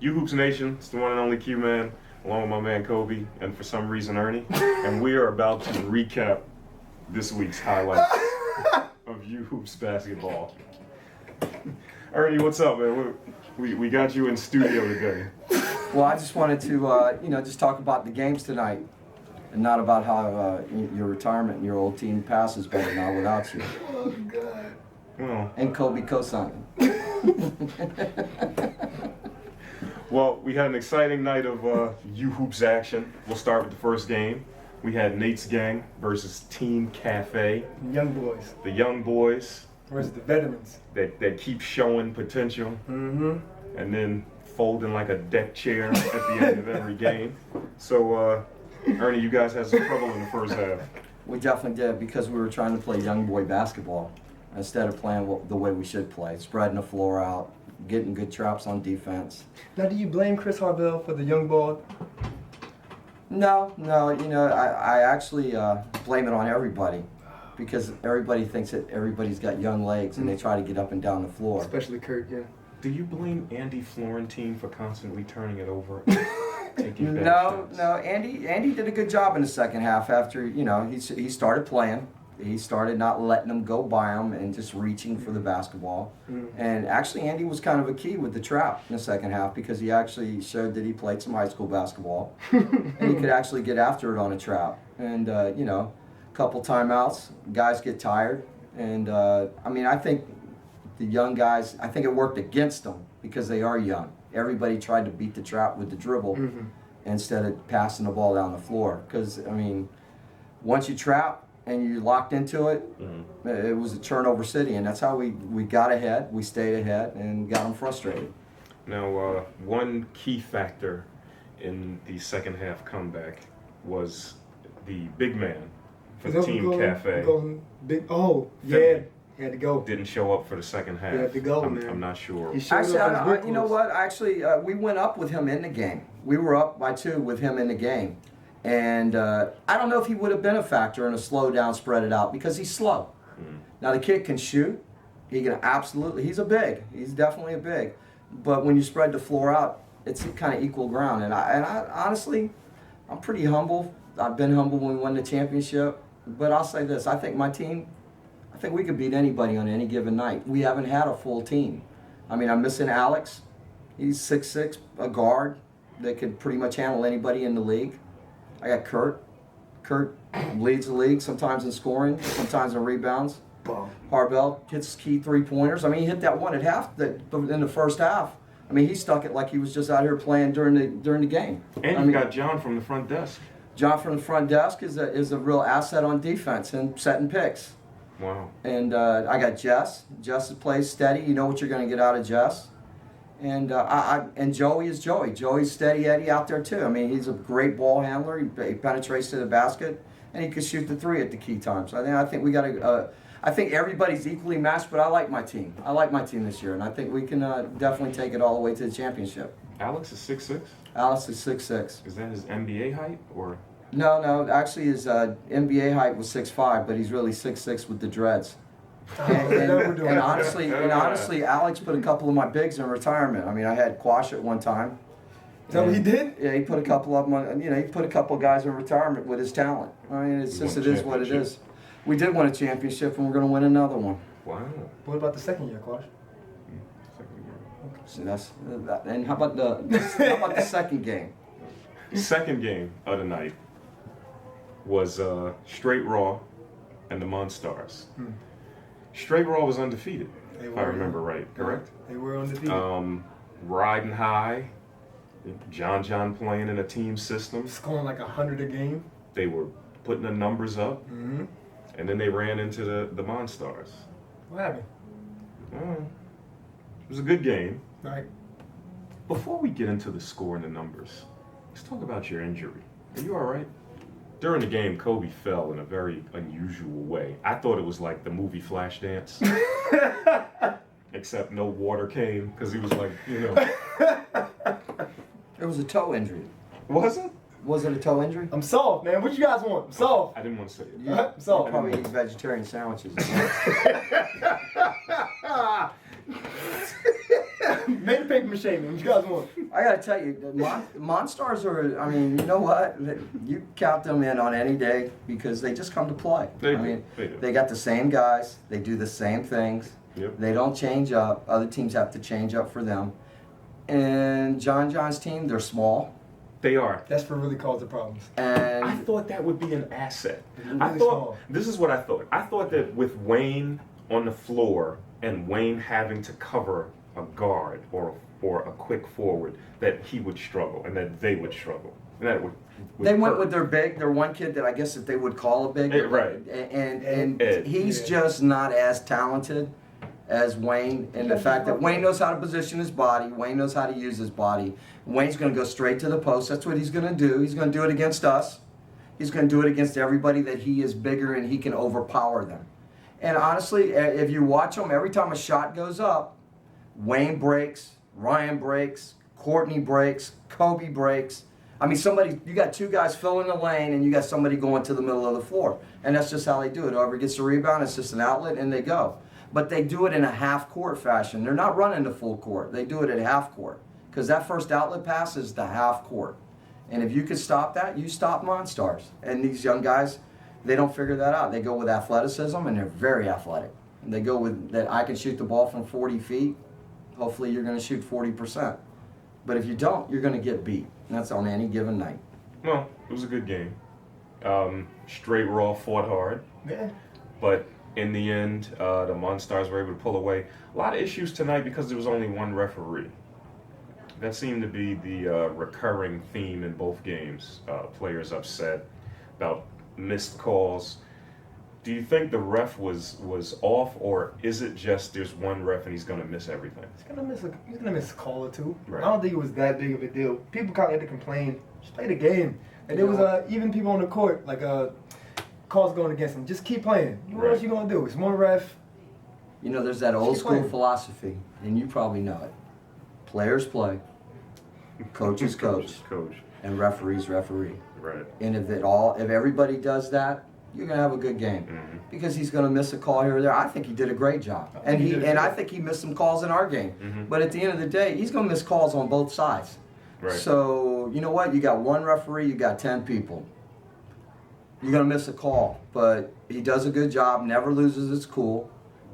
You Hoops Nation, it's the one and only Q-Man, along with my man Kobe, and for some reason Ernie. And we are about to recap this week's highlights of You Hoops basketball. Ernie, what's up, man? We got you in studio today. Well, I just wanted to, just talk about the games tonight, and not about how your retirement and your old team passes better now without you. Oh, God. Well, And Kobe co-signing. Well, we had an exciting night of U Hoops action. We'll start with the first game. We had Nate's Gang versus Team Cafe. Young boys The young boys versus the veterans. that keep showing potential Mm-hmm. and then folding like a deck chair at the end of every game. So, Ernie, you guys had some trouble in the first half. We definitely did, because we were trying to play young boy basketball instead of playing the way we should play, spreading the floor out, getting good traps on defense. Now, do you blame Chris Harvell for the young ball? No, I actually blame it on everybody, because everybody thinks that everybody's got young legs and they try to get up and down the floor. Especially Kurt, yeah. Do you blame Andy Florentine for constantly turning it over? Taking bad No, shots? Andy did a good job in the second half after, he started playing. He started not letting them go by him and just reaching for the basketball. And actually, Andy was kind of a key with the trap in the second half, because he actually showed that he played some high school basketball. And he could actually get after it on a trap. And, a couple timeouts, guys get tired. And, I think the young guys, I think it worked against them because they are young. Everybody tried to beat the trap with the dribble instead of passing the ball down the floor. Because, once you trap and you locked into it, it was a turnover city. And that's how we got ahead, we stayed ahead, and got them frustrated. Now, one key factor in the second half comeback was the big man for Team Cafe. Yeah, he had to go. Didn't show up for the second half. He had to go, man. I'm not sure. He showed Actually, up on his you know what? Actually, we went up with him in the game. We were up by 2 with him in the game. And I don't know if he would have been a factor in a slow down, spread it out, because he's slow. Now, the kid can shoot. He can absolutely, he's a big. He's definitely a big. But when you spread the floor out, it's kind of equal ground. And I honestly, I'm pretty humble. I've been humble when we won the championship. But I'll say this, I think my team, I think we could beat anybody on any given night. We haven't had a full team. I'm missing Alex. He's 6'6", a guard that could pretty much handle anybody in the league. I got Kurt. Kurt leads the league, sometimes in scoring, sometimes in rebounds. Harvell hits key three-pointers. He hit that one at half in the first half. He stuck it like he was just out here playing during the game. And you got John from the front desk. John from the front desk is a real asset on defense and setting picks. Wow. And I got Jess. Jess plays steady. You know what you're going to get out of Jess. And and Joey is Joey. Joey's steady Eddie out there too. He's a great ball handler. He penetrates to the basket, and he can shoot the three at the key times. I think we got to. I think everybody's equally matched, but I like my team. I like my team this year, and I think we can definitely take it all the way to the championship. Alex is 6'6"? Alex is 6'6". Is that his NBA height, or? No. Actually, his NBA height was 6'5", but he's really 6'6" with the dreads. And honestly, Alex put a couple of my bigs in retirement. I had Quash at one time. Is that what he did? Yeah, he put a couple of them on, he put a couple of guys in retirement with his talent. It is what it is. We did win a championship, and we're going to win another one. Wow. What about the second year, Quash? So and how about the second game? Second game of the night was Straight Raw and the Monstars. Straight Raw was undefeated, if I remember right, correct? They were undefeated. Riding high, John playing in a team system. Scoring like 100 a game. They were putting the numbers up, and then they ran into the Monstars. What happened? It was a good game. Right. Before we get into the score and the numbers, let's talk about your injury. Are you all right? During the game, Kobe fell in a very unusual way. I thought it was like the movie Flashdance, except no water came because he was like, It was a toe injury. Was it? Was it a toe injury? I'm soft, man. What you guys want? I'm soft. I didn't want to say it. You soft. probably eat vegetarian sandwiches. Made a paper mache, man. What you guys want? I gotta tell you, the Monstars are. I mean, you know what? You count them in on any day because they just come to play. They I do. mean, They do. they got the same guys. They do the same things. Yep. They don't change up. Other teams have to change up for them. And John's team, they're small. They are. That's what really caused the problems. I And thought that would be an asset. Really I thought small. this is what I thought. I thought that with Wayne on the floor and Wayne having to cover a guard or a quick forward, that he would struggle and that they would struggle. And that would they went hurt. with their one kid that I guess that they would call a big. Right. And Ed. he's Yeah. just not as talented as Wayne, and the fact that Wayne knows how to position his body, Wayne knows how to use his body. Wayne's going to go straight to the post. That's what he's going to do. He's going to do it against us. He's going to do it against everybody that he is bigger and he can overpower them. And honestly, if you watch him, every time a shot goes up, Wayne breaks, Ryan breaks, Courtney breaks, Kobe breaks. I mean, you got two guys filling the lane and you got somebody going to the middle of the floor. And that's just how they do it. Whoever gets the rebound, it's just an outlet and they go. But they do it in a half-court fashion. They're not running the full court. They do it at half-court. Because that first outlet pass is the half-court. And if you could stop that, you stop Monstars. And these young guys, they don't figure that out. They go with athleticism, and they're very athletic. And they go with that I can shoot the ball from 40 feet. Hopefully you're going to shoot 40%. But if you don't, you're going to get beat. And that's on any given night. Well, it was a good game. Straight Raw fought hard, Yeah. but in the end, the Monstars were able to pull away. A lot of issues tonight because there was only one referee. That seemed to be the recurring theme in both games. Players upset about missed calls. Do you think the ref was off, or is it just there's one ref and he's going to miss everything? He's gonna miss a call or two. Right. I don't think it was that big of a deal. People kind of had to complain. Just play the game. And there was even people on the court like calls going against him. Just keep playing. What Right. else you gonna do? It's one ref. You know, there's that old Keep school playing. philosophy, and you probably know it. Players play, coaches coach, and referees referee. Right. And if everybody does that, you're gonna have a good game. Mhm. Because he's gonna miss a call here or there. I think he did a great job, I think he did I too. think he missed some calls in our game. Mhm. But at the end of the day, he's gonna miss calls on both sides. Right. So you know what? You got one referee, you got 10 people. You're gonna miss a call, but he does a good job. Never loses his cool.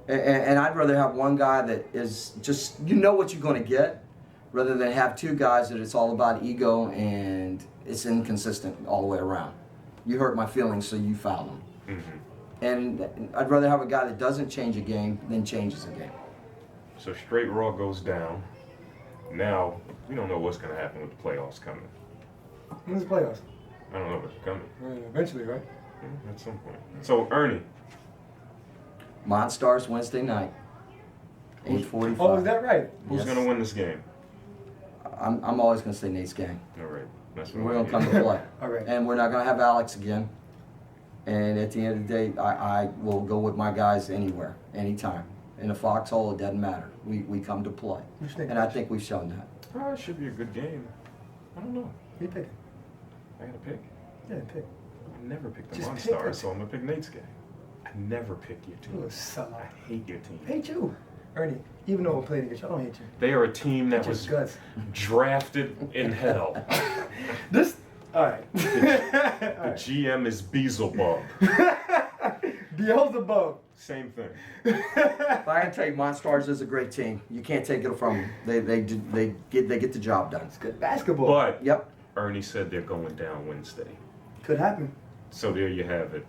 And I'd rather have one guy that is just what you're gonna get, rather than have two guys that it's all about ego and it's inconsistent all the way around. You hurt my feelings, so you fouled him. Mhm. And I'd rather have a guy that doesn't change a game than changes a game. So Straight Raw goes down. Now we don't know what's going to happen with the playoffs coming. When's the playoffs? I don't know what's coming Eventually, right? at some point. So Ernie, Monstars Wednesday night, 8:45. Oh, is that right? who's Yes. going to win this game? I'm always gonna say Nate's gang. All right. That's what We're I gonna come need. to play. All right. And we're not gonna have Alex again. And at the end of the day, I will go with my guys anywhere, anytime. In a foxhole, it doesn't matter. We come to play. What you think, And I Coach? think we've shown that. Oh, it should be a good game. I don't know. Who you picking? I got to pick. Yeah, pick. I never pick the Just pick Monstars, it. so I'm going to pick Nate's game. I never pick your You a team. sucker. I hate your team. Hate you. Ernie, even though we played against you, I don't hate you. They are a team that Hate was your guts. drafted in hell. This. All right. The GM is Beelzebub. Beelzebub. Same thing. If I can tell you, Monstars is a great team. You can't take it from them. They get the job done. It's good basketball. But Yep. Ernie said they're going down Wednesday. Could happen. So there you have it.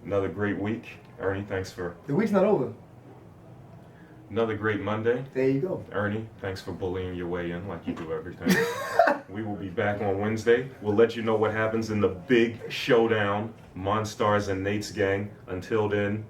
Another great week. Ernie, thanks for The week's not over. another great Monday. There you go. Ernie, thanks for bullying your way in like you do everything. We will be back on Wednesday. We'll let you know what happens in the big showdown, Monstars and Nate's gang. Until then,